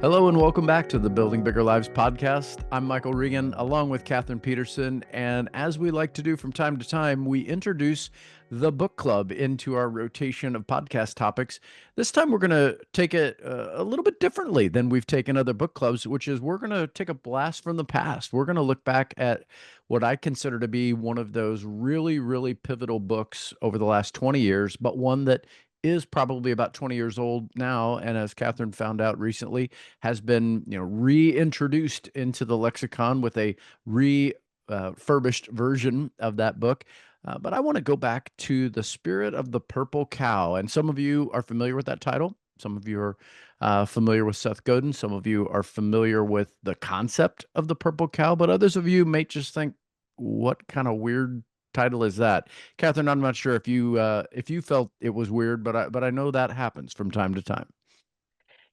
Hello and welcome back to the Building Bigger Lives podcast. I'm Michael Regan along with Kathryn Peterson. And as we like to do from time to time, we introduce the book club into our rotation of podcast topics. This time we're going to take it a little bit differently than we've taken other book clubs, which is we're going to take a blast from the past. We're going to look back at what I consider to be one of those really, really pivotal books over the last 20 years, but one that is probably about 20 years old now. And as Kathryn found out recently, has been, reintroduced into the lexicon with a refurbished version of that book. But I want to go back to The Spirit of the Purple Cow. And some of you are familiar with that title. Some of you are familiar with Seth Godin. Some of you are familiar with the concept of the purple cow, but others of you may just think, what kind of weird title is that? Kathryn, I'm not sure if you felt it was weird, but I know that happens from time to time.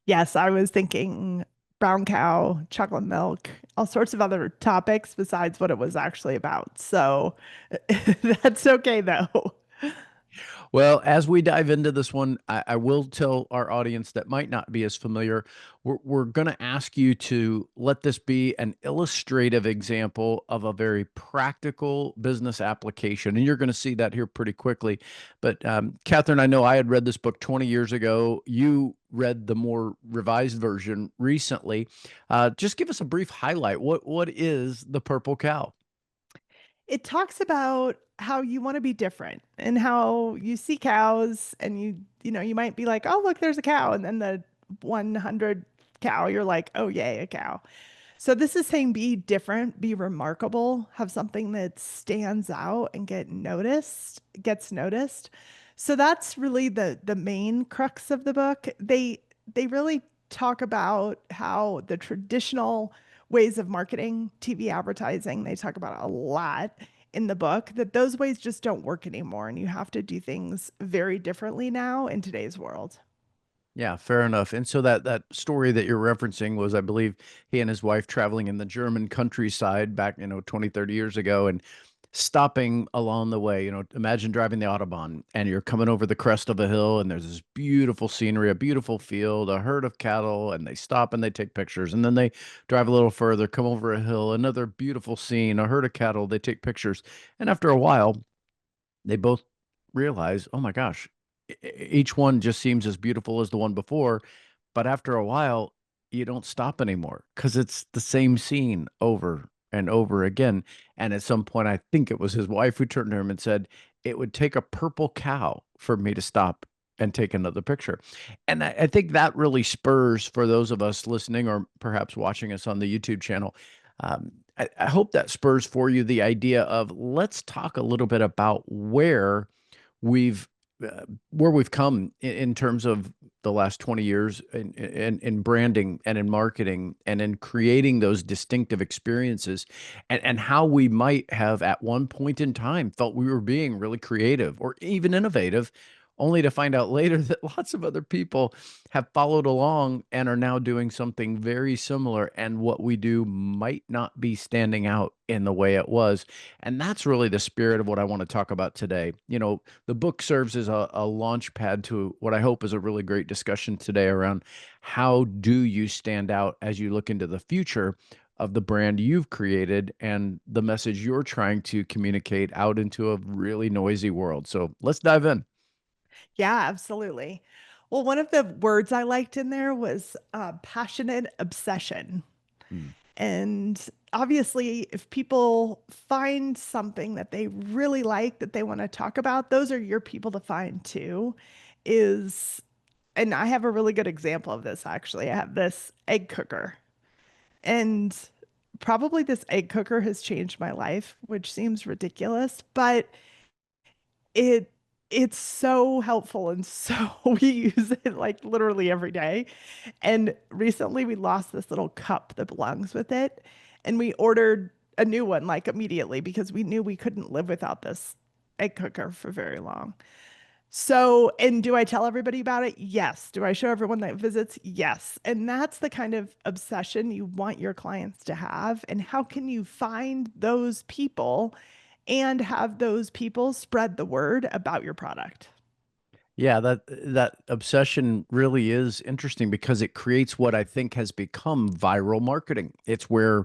Yes, I was thinking brown cow, chocolate milk, all sorts of other topics besides what it was actually about. So that's okay though. Well, as we dive into this one, I will tell our audience that might not be as familiar, we're going to ask you to let this be an illustrative example of a very practical business application. And you're going to see that here pretty quickly. But Kathryn, I know I had read this book 20 years ago. You read the more revised version recently. Just give us a brief highlight. What is the purple cow? It talks about how you want to be different and how you see cows and you might be like, "Oh, look, there's a cow." And then the 100 cow, you're like, "Oh, yay, a cow." So this is saying be different, be remarkable, have something that stands out and gets noticed. So that's really the main crux of the book. They really talk about how the traditional ways of marketing, TV advertising, they talk about a lot in the book that those ways just don't work anymore and you have to do things very differently now in today's world. Yeah, fair enough. And so that story that you're referencing was, I believe, he and his wife traveling in the German countryside back, 20, 30 years ago and stopping along the way. Imagine driving the Autobahn and you're coming over the crest of a hill and there's this beautiful scenery, a beautiful field, a herd of cattle, and they stop and they take pictures. And then they drive a little further, come over a hill, another beautiful scene, a herd of cattle, they take pictures. And after a while, they both realize, oh my gosh, each one just seems as beautiful as the one before. But after a while, you don't stop anymore because it's the same scene over and over again. And at some point, I think it was his wife who turned to him and said, it would take a purple cow for me to stop and take another picture. And I think that really spurs for those of us listening or perhaps watching us on the YouTube channel. I hope that spurs for you the idea of let's talk a little bit about we've where we've come in terms of the last 20 years in branding and in marketing and in creating those distinctive experiences and how we might have at one point in time felt we were being really creative or even innovative, only to find out later that lots of other people have followed along and are now doing something very similar. And what we do might not be standing out in the way it was. And that's really the spirit of what I want to talk about today. The book serves as a launch pad to what I hope is a really great discussion today around how do you stand out as you look into the future of the brand you've created and the message you're trying to communicate out into a really noisy world. So let's dive in. Yeah, absolutely. Well, one of the words I liked in there was passionate obsession. Mm. And obviously, if people find something that they really like that they want to talk about, those are your people to find too. Is and I have a really good example of this actually. I have this egg cooker. And probably this egg cooker has changed my life, which seems ridiculous, but it it's so helpful and so we use it like literally every day. And recently we lost this little cup that belongs with it, and we ordered a new one like immediately because we knew we couldn't live without this egg cooker for very long. So, and do I tell everybody about it? Yes. Do I show everyone that visits? Yes. And that's the kind of obsession you want your clients to have. And how can you find those people and have those people spread the word about your product? Yeah, that obsession really is interesting because it creates what I think has become viral marketing. It's where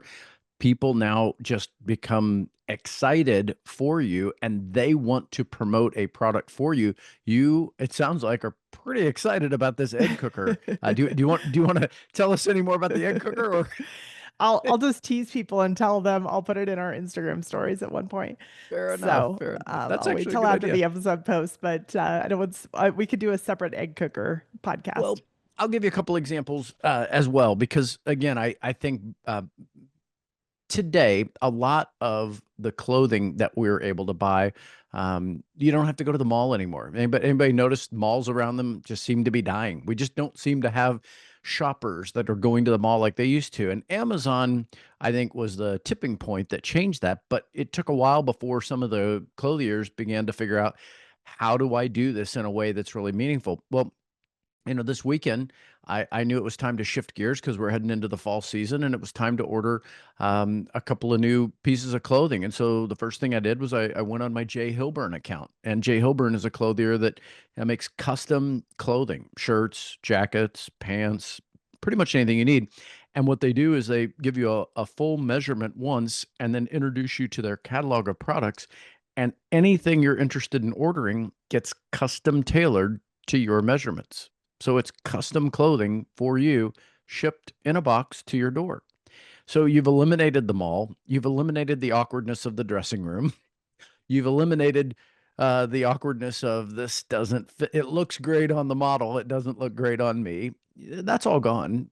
people now just become excited for you and they want to promote a product for you. You, it sounds like, are pretty excited about this egg cooker. Do you want to tell us any more about the egg cooker or I'll just tease people and tell them I'll put it in our Instagram stories at one point. fair enough, So fair enough. That's I'll wait actually a till good after idea. the episode post. But I know we could do a separate egg cooker podcast. Well, I'll give you a couple examples as well because again, I think today, a lot of the clothing that we're able to buy, you don't have to go to the mall anymore. Anybody notice malls around them just seem to be dying? We just don't seem to have shoppers that are going to the mall like they used to. And Amazon, I think, was the tipping point that changed that. But it took a while before some of the clothiers began to figure out how do I do this in a way that's really meaningful. Well, this weekend, I knew it was time to shift gears because we're heading into the fall season, and it was time to order a couple of new pieces of clothing. And so the first thing I did was I went on my Jay Hilburn account, and Jay Hilburn is a clothier that makes custom clothing, shirts, jackets, pants, pretty much anything you need. And what they do is they give you a full measurement once, and then introduce you to their catalog of products. And anything you're interested in ordering gets custom tailored to your measurements. So it's custom clothing for you shipped in a box to your door. So you've eliminated the mall. You've eliminated the awkwardness of the dressing room. You've eliminated the awkwardness of this doesn't fit. It looks great on the model. It doesn't look great on me. That's all gone.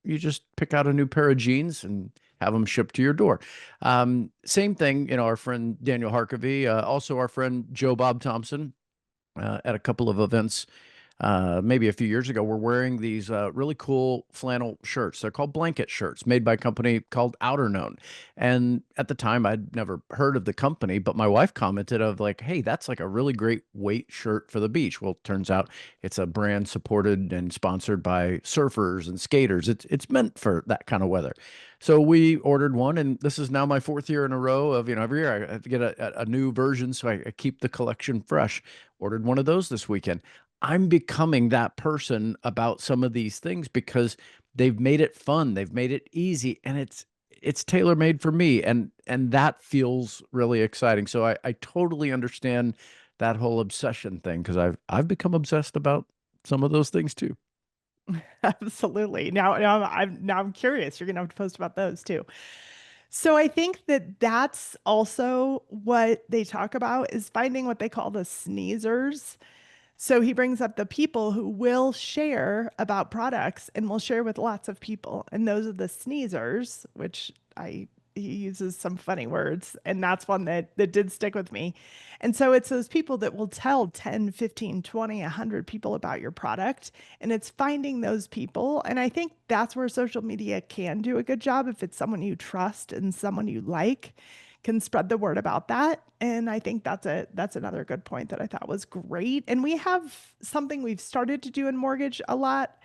You just pick out a new pair of jeans and have them shipped to your door. Same thing, our friend Daniel Harkavy, also our friend Joe Bob Thompson, at a couple of events maybe a few years ago, were wearing these really cool flannel shirts. They're called blanket shirts, made by a company called Outer Known. And at the time, I'd never heard of the company, but my wife commented of like, "Hey, that's like a really great weight shirt for the beach." Well, turns out it's a brand supported and sponsored by surfers and skaters. It's meant for that kind of weather. So we ordered one, and this is now my fourth year in a row of, every year I have to get a new version so I keep the collection fresh. Ordered one of those this weekend. I'm becoming that person about some of these things because they've made it fun, they've made it easy, and it's tailor made for me, and that feels really exciting. So I totally understand that whole obsession thing because I've become obsessed about some of those things too. Absolutely. Now I'm curious. You're gonna have to post about those too. So I think that that's also what they talk about is finding what they call the sneezers. So he brings up the people who will share about products and will share with lots of people. And those are the sneezers, which he uses some funny words. And that's one that did stick with me. And so it's those people that will tell 10, 15, 20, 100 people about your product. And it's finding those people. And I think that's where social media can do a good job if it's someone you trust and someone you like can spread the word about that. And I think that's another good point that I thought was great. And we have something we've started to do in mortgage a lot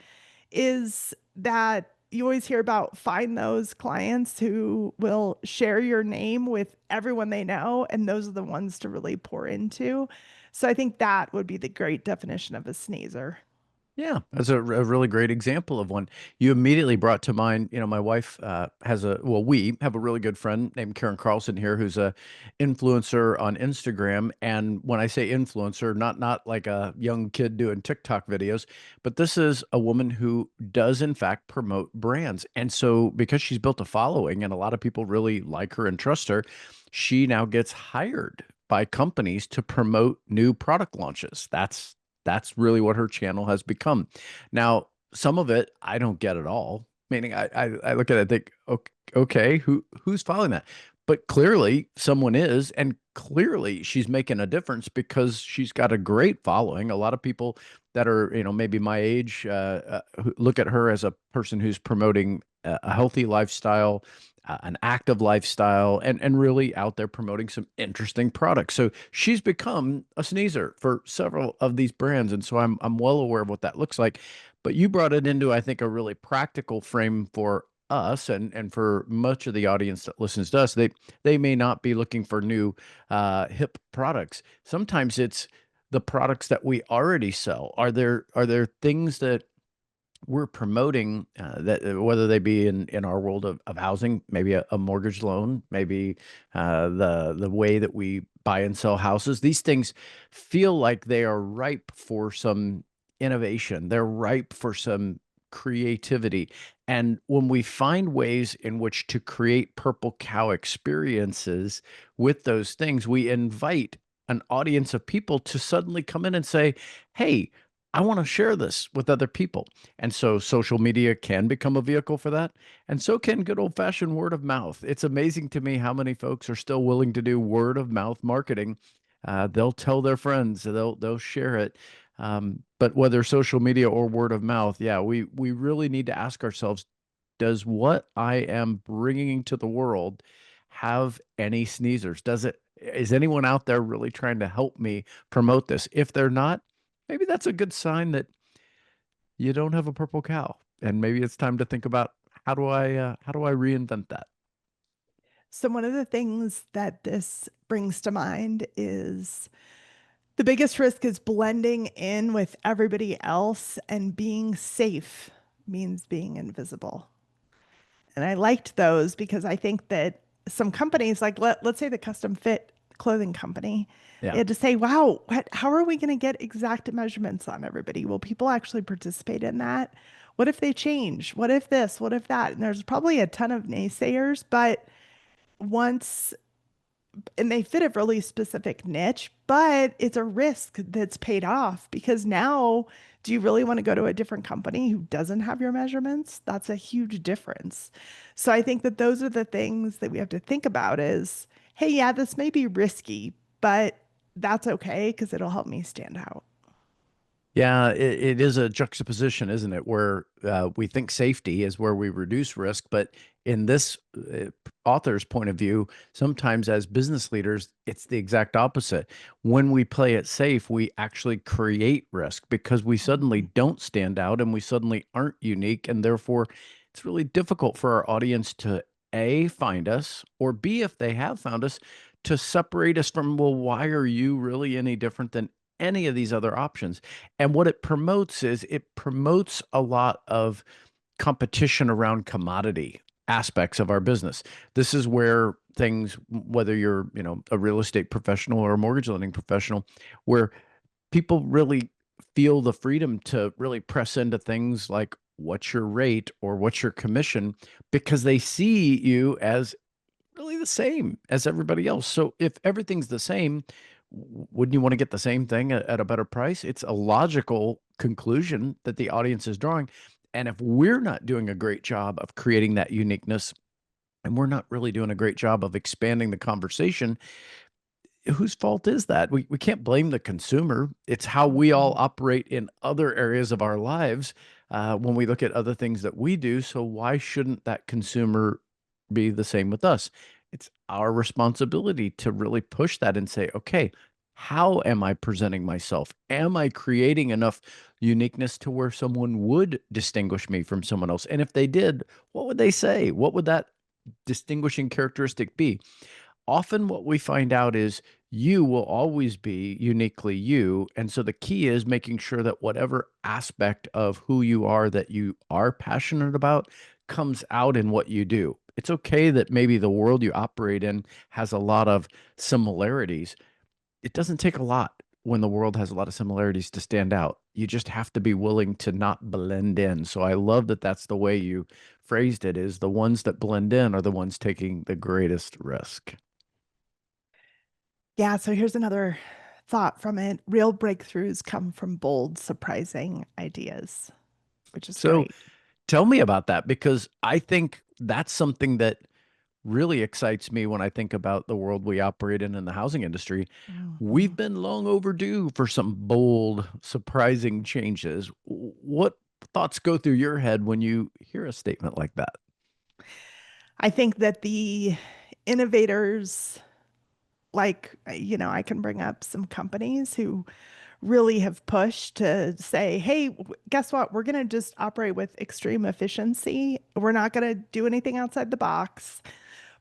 is that you always hear about find those clients who will share your name with everyone they know, and those are the ones to really pour into. So I think that would be the great definition of a sneezer. Yeah, that's a really great example of one. You immediately brought to mind, my wife we have a really good friend named Karen Carlson here who's a influencer on Instagram. And when I say influencer, not like a young kid doing TikTok videos, but this is a woman who does in fact promote brands. And so because she's built a following and a lot of people really like her and trust her, she now gets hired by companies to promote new product launches. That's really what her channel has become. Now, some of it I don't get at all. Meaning, I look at it and think, okay, who's following that? But clearly, someone is, and clearly, she's making a difference because she's got a great following. A lot of people that are, maybe my age, who look at her as a person who's promoting a healthy lifestyle, an active lifestyle, and really out there promoting some interesting products. So she's become a sneezer for several of these brands, and so I'm well aware of what that looks like. But you brought it into, I think, a really practical frame for us and for much of the audience that listens to us. They may not be looking for new hip products. Sometimes it's the products that we already sell? Are there things that we're promoting that whether they be in our world of housing, maybe a mortgage loan, maybe the way that we buy and sell houses, these things feel like they are ripe for some innovation. They're ripe for some creativity. And when we find ways in which to create purple cow experiences with those things, we invite an audience of people to suddenly come in and say, hey, I want to share this with other people. And so social media can become a vehicle for that. And so can good old fashioned word of mouth. It's amazing to me how many folks are still willing to do word of mouth marketing. They'll tell their friends, they'll share it. But whether social media or word of mouth, yeah, we really need to ask ourselves, does what I am bringing to the world have any sneezers? Is anyone out there really trying to help me promote this? If they're not, maybe that's a good sign that you don't have a purple cow, and maybe it's time to think about how do I reinvent that? So, one of the things that this brings to mind is the biggest risk is blending in with everybody else, and being safe means being invisible. And I liked those because I think that some companies, like let's say the custom fit clothing company, they Yeah. had to say, wow, how are we going to get exact measurements on everybody? Will people actually participate in that? What if they change? What if this? What if that? And there's probably a ton of naysayers, but once and they fit a really specific niche, but it's a risk that's paid off because now, do you really want to go to a different company who doesn't have your measurements? That's a huge difference. So I think that those are the things that we have to think about is, hey, yeah, this may be risky, but that's okay because it'll help me stand out. Yeah, it is a juxtaposition, isn't it? Where we think safety is where we reduce risk, but in this author's point of view, sometimes as business leaders, it's the exact opposite. When we play it safe, we actually create risk because we suddenly Mhm. don't stand out and we suddenly aren't unique, and therefore it's really difficult for our audience to A, find us, or B, if they have found us, to separate us from, well, why are you really any different than any of these other options? And what it promotes is it promotes a lot of competition around commodity aspects of our business. This is where things, whether you're, a real estate professional or a mortgage lending professional, where people really feel the freedom to really press into things like what's your rate or what's your commission because they see you as really the same as everybody else. So if everything's the same, wouldn't you want to get the same thing at a better price? It's a logical conclusion that the audience is drawing. And if we're not doing a great job of creating that uniqueness, and we're not really doing a great job of expanding the conversation, whose fault is that? We can't blame the consumer. It's how we all Mhm. operate in other areas of our lives when we look at other things that we do. So why shouldn't that consumer be the same with us? It's our responsibility to really push that and say, okay, how am I presenting myself? Am I creating enough uniqueness to where someone would distinguish me from someone else? And if they did, what would they say? What would that distinguishing characteristic be? Often what we find out is you will always be uniquely you. And so the key is making sure that whatever aspect of who you are that you are passionate about comes out in what you do. It's okay that maybe the world you operate in has a lot of similarities. It doesn't take a lot when the world has a lot of similarities to stand out. You just have to be willing to not blend in. So I love that that's the way you phrased it, is the ones that blend in are the ones taking the greatest risk. Yeah, so here's another thought from it. Real breakthroughs come from bold, surprising ideas, which is So great. tell me about that, because I think that's something that really excites me when I think about the world we operate in the housing industry. We've Mhm. been long overdue for some bold, surprising changes. What thoughts go through your head when you hear a statement like that? I think that the innovators, like, I can bring up some companies who really have pushed to say, hey, guess what? We're going to just operate with extreme efficiency. We're not going to do anything outside the box,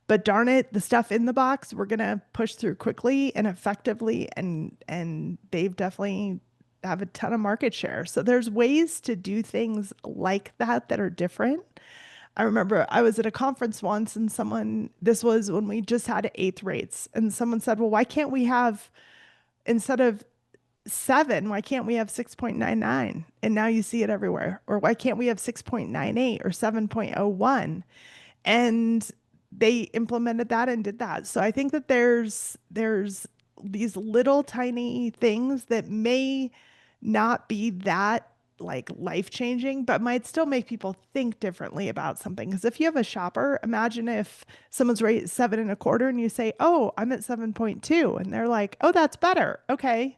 But darn it, the stuff in the box we're gonna push through quickly and effectively, and they've definitely have a ton of market share. So there's ways to do things like that that are different. I remember I was at a conference once and this was when we just had eighth rates, and someone said, well, why can't we have, instead of seven, why can't we have 6.99? And now you see it everywhere. Or why can't we have 6.98 or 7.01? And they implemented that and did that. So I think that there's these little tiny things that may not be that like life changing, but might still make people think differently about something. Because if you have a shopper, imagine if someone's rate is 7.25 and you say, "Oh, I'm at 7.2," and they're like, "Oh, that's better." Okay,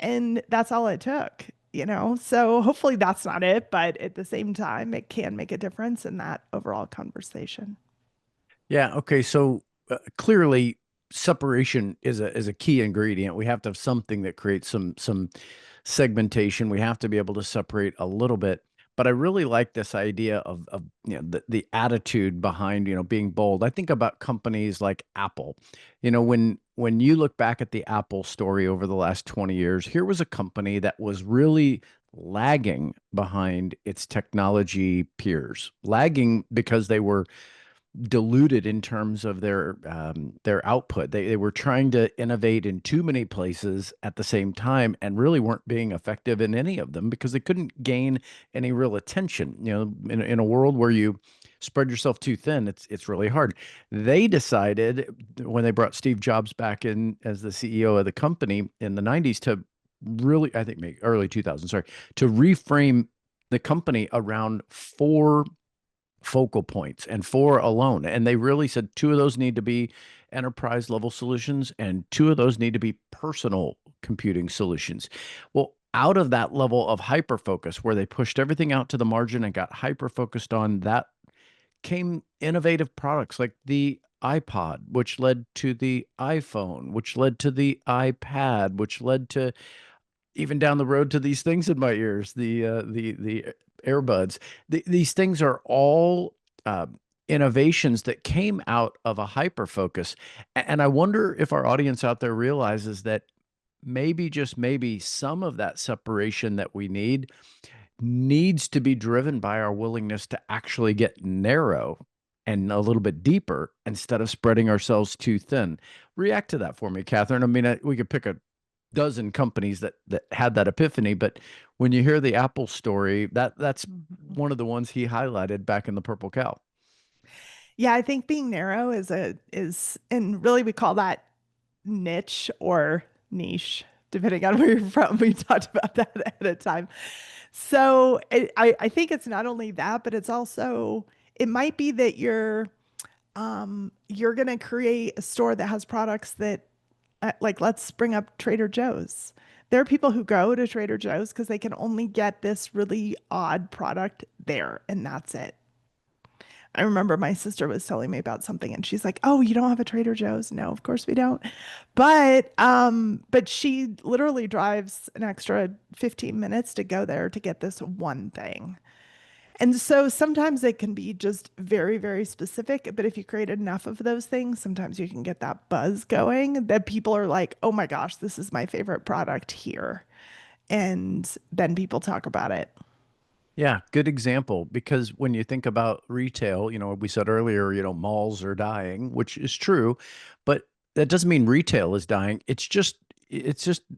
and that's all it took, you know? So hopefully that's not it, but at the same time, it can make a difference in that overall conversation. Yeah. Okay. So clearly, separation is a key ingredient. We have to have something that creates some segmentation. We have to be able to separate a little bit. But I really like this idea of the attitude behind being bold. I think about companies like Apple. When you look back at the Apple story over the last 20 years, here was a company that was really lagging behind its technology peers, lagging because they were diluted in terms of their output. They were trying to innovate in too many places at the same time and really weren't being effective in any of them because they couldn't gain any real attention. In a world where you spread yourself too thin, it's really hard. They decided when they brought Steve Jobs back in as the CEO of the company in the 90s to really, I think maybe early 2000s, sorry, to reframe the company around four focal points and four alone. And they really said two of those need to be enterprise level solutions and two of those need to be personal computing solutions. Well, out of that level of hyper focus where they pushed everything out to the margin and got hyper focused on that came innovative products like the iPod, which led to the iPhone, which led to the iPad, which led to even down the road to these things in my ears, the earbuds. These things are all uh, innovations that came out of a hyper focus. And I wonder if our audience out there realizes that maybe, just maybe, some of that separation that we need needs to be driven by our willingness to actually get narrow and a little bit deeper instead of spreading ourselves too thin. React to that for me, Kathryn. I mean, we could pick a dozen companies that had that epiphany, but when you hear the Apple story, that's Mhm. one of the ones he highlighted back in the Purple Cow. Yeah, I think being narrow and really we call that niche or niche, depending on where you're from. We talked about that at a time. So I think it's not only that, but it's also, it might be that you're going to create a store that has products that, like, let's bring up Trader Joe's. There are people who go to Trader Joe's because they can only get this really odd product there, and that's it. I remember my sister was telling me about something and she's like, "Oh, you don't have a Trader Joe's?" No, of course we don't. But she literally drives an extra 15 minutes to go there to get this one thing. And so sometimes it can be just very, very specific, but if you create enough of those things, sometimes you can get that buzz going that people are like, "Oh my gosh, this is my favorite product here." And then people talk about it. Yeah, good example. Because when you think about retail, we said earlier, malls are dying, which is true, but that doesn't mean retail is dying. It's just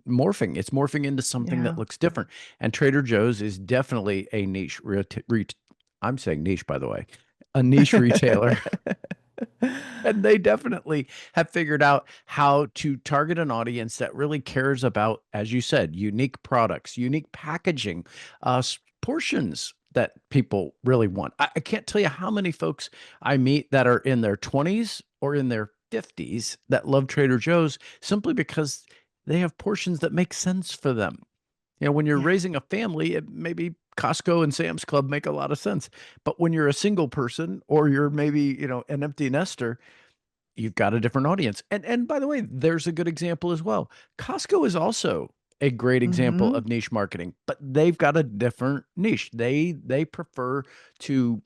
morphing. It's morphing into something that Yeah. looks different. And Trader Joe's is definitely a niche I'm saying niche, by the way, a niche retailer. And they definitely have figured out how to target an audience that really cares about, as you said, unique products, unique packaging, portions that people really want. I can't tell you how many folks I meet that are in their 20s or in their 50s that love Trader Joe's simply because they have portions that make sense for them. When you're Yeah. raising a family, it maybe Costco and Sam's Club make a lot of sense. But when you're a single person or you're maybe, an empty nester, you've got a different audience. And by the way, there's a good example as well. Costco is also a great example Hmm. of niche marketing, but they've got a different niche. They prefer to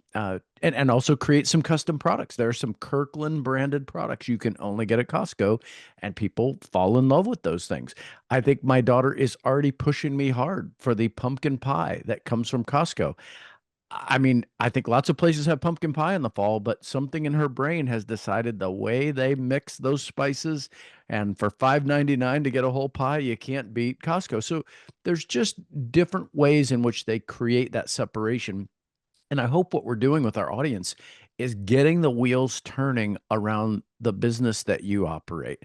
and also create some custom products. There are some Kirkland branded products you can only get at Costco, and people fall in love with those things. I think my daughter is already pushing me hard for the pumpkin pie that comes from Costco. I mean, I think lots of places have pumpkin pie in the fall, but something in her brain has decided the way they mix those spices, and for $5.99 to get a whole pie, you can't beat Costco. So there's just different ways in which they create that separation. And I hope what we're doing with our audience is getting the wheels turning around the business that you operate.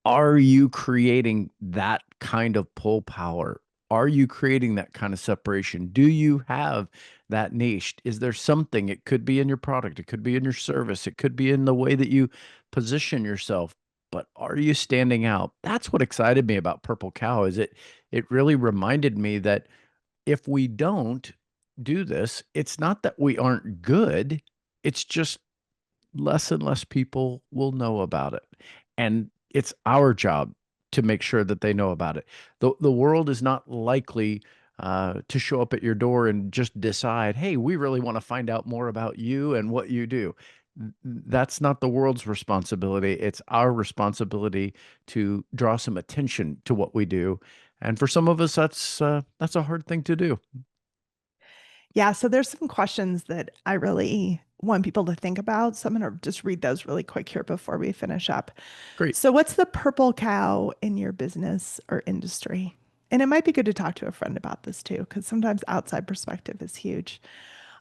Are you creating that kind of pull power? Are you creating that kind of separation? Do you have that niche? Is there something? It could be in your product, it could be in your service, it could be in the way that you position yourself. But are you standing out? That's what excited me about Purple Cow is it really reminded me that if we don't do this, it's not that we aren't good. It's just less and less people will know about it. And it's our job to make sure that they know about it. The world is not likely to show up at your door and just decide, hey, we really want to find out more about you and what you do. That's not the world's responsibility. It's our responsibility to draw some attention to what we do. And for some of us, that's a hard thing to do. Yeah, so there's some questions that I really want people to think about. So I'm going to just read those really quick here before we finish up. Great. So, what's the purple cow in your business or industry? And it might be good to talk to a friend about this too, because sometimes outside perspective is huge.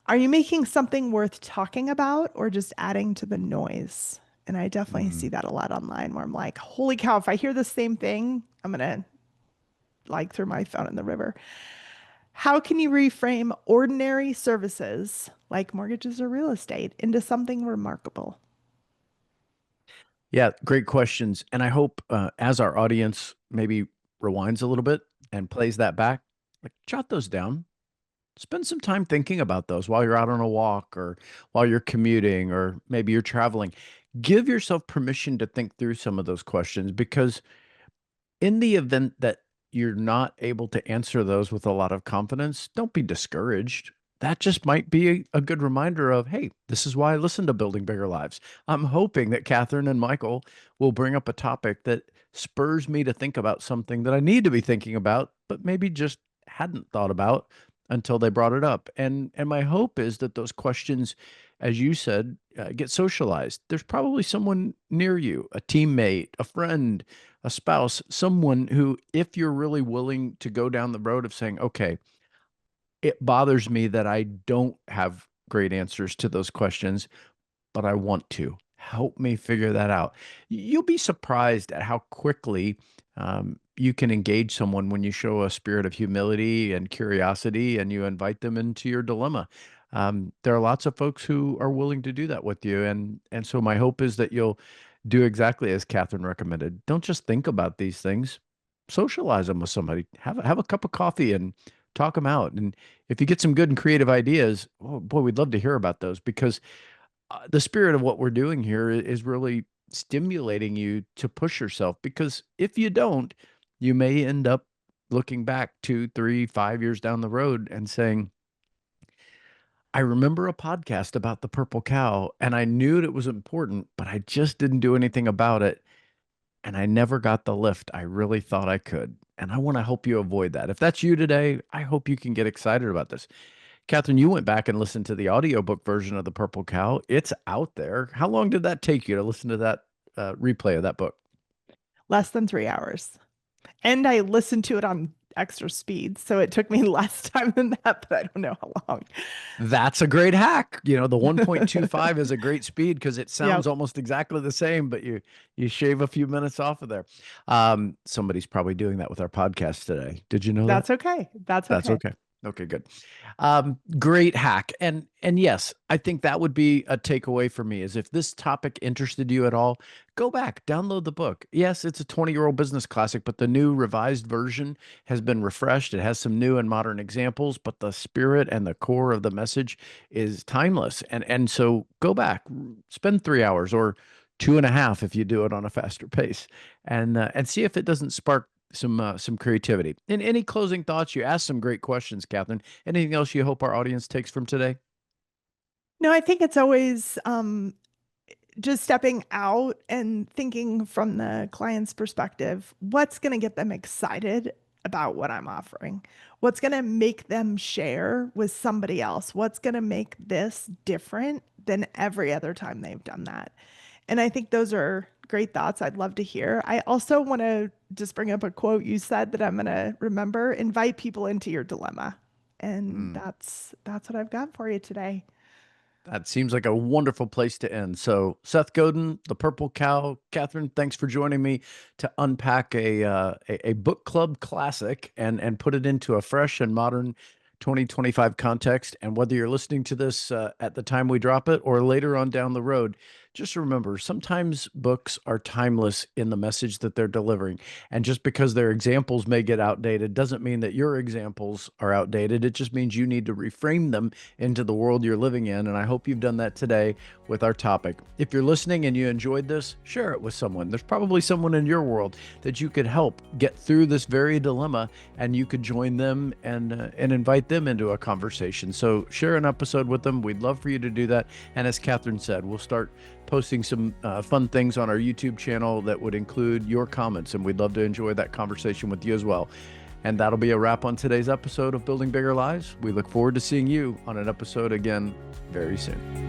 Are you making something worth talking about or just adding to the noise? And I definitely see Mm. that a lot online where I'm like, holy cow, if I hear the same thing, I'm going to like throw my phone in the river. How can you reframe ordinary services like mortgages or real estate into something remarkable? Yeah, great questions. And I hope as our audience maybe rewinds a little bit and plays that back, like jot those down. Spend some time thinking about those while you're out on a walk or while you're commuting or maybe you're traveling. Give yourself permission to think through some of those questions because in the event that you're not able to answer those with a lot of confidence, don't be discouraged. That just might be a good reminder of, hey, this is why I listen to Building Bigger Lives. I'm hoping that Kathryn and Michael will bring up a topic that spurs me to think about something that I need to be thinking about, but maybe just hadn't thought about until they brought it up. And my hope is that those questions, as you said, get socialized. There's probably someone near you, a teammate, a friend, a spouse, someone who, if you're really willing to go down the road of saying, okay, it bothers me that I don't have great answers to those questions, but I want to. Help me figure that out. You'll be surprised at how quickly you can engage someone when you show a spirit of humility and curiosity and you invite them into your dilemma. There are lots of folks who are willing to do that with you. And so my hope is that you'll do exactly as Kathryn recommended. Don't just think about these things, socialize them with somebody. Have a cup of coffee and talk them out. And if you get some good and creative ideas, oh boy, we'd love to hear about those because the spirit of what we're doing here is really stimulating you to push yourself because if you don't, you may end up looking back 2, 3, 5 years down the road and saying, I remember a podcast about the purple cow and I knew it was important, but I just didn't do anything about it. And I never got the lift I really thought I could. And I want to help you avoid that. If that's you today, I hope you can get excited about this. Kathryn, you went back and listened to the audiobook version of The Purple Cow. It's out there. How long did that take you to listen to that replay of that book? Less than 3 hours. And I listened to it on extra speed. So it took me less time than that, but I don't know how long. That's a great hack. You know, the 1.25 is a great speed because it sounds Yep. almost exactly the same, but you shave a few minutes off of there. Somebody's probably doing that with our podcast today. Did you know that? That's okay. That's That's okay. okay. Okay, good. Great hack. And yes, I think that would be a takeaway for me is if this topic interested you at all, go back, download the book. Yes, it's a 20-year-old business classic, but the new revised version has been refreshed. It has some new and modern examples, but the spirit and the core of the message is timeless. And so go back, spend 3 hours or 2.5 if you do it on a faster pace, and see if it doesn't spark some creativity. And any closing thoughts? You asked some great questions, Kathryn. Anything else you hope our audience takes from today? No, I think it's always just stepping out and thinking from the client's perspective, what's going to get them excited about what I'm offering? What's going to make them share with somebody else? What's going to make this different than every other time they've done that? And I think those are great thoughts I'd love to hear. I also want to just bring up a quote you said that I'm going to remember, invite people into your dilemma. And Mm. that's what I've got for you today. That seems like a wonderful place to end. So, Seth Godin, the Purple Cow, Kathryn, thanks for joining me to unpack a book club classic and put it into a fresh and modern 2025 context. And whether you're listening to this at the time we drop it or later on down the road, just remember sometimes books are timeless in the message that they're delivering. And just because their examples may get outdated doesn't mean that your examples are outdated. It just means you need to reframe them into the world you're living in. And I hope you've done that today with our topic. If you're listening and you enjoyed this, share it with someone. There's probably someone in your world that you could help get through this very dilemma, and you could join them and invite them into a conversation. So share an episode with them. We'd love for you to do that. And as Kathryn said, we'll start posting some fun things on our YouTube channel that would include your comments, and we'd love to enjoy that conversation with you as well. And that'll be a wrap on today's episode of Building Bigger Lives. We look forward to seeing you on an episode again very soon.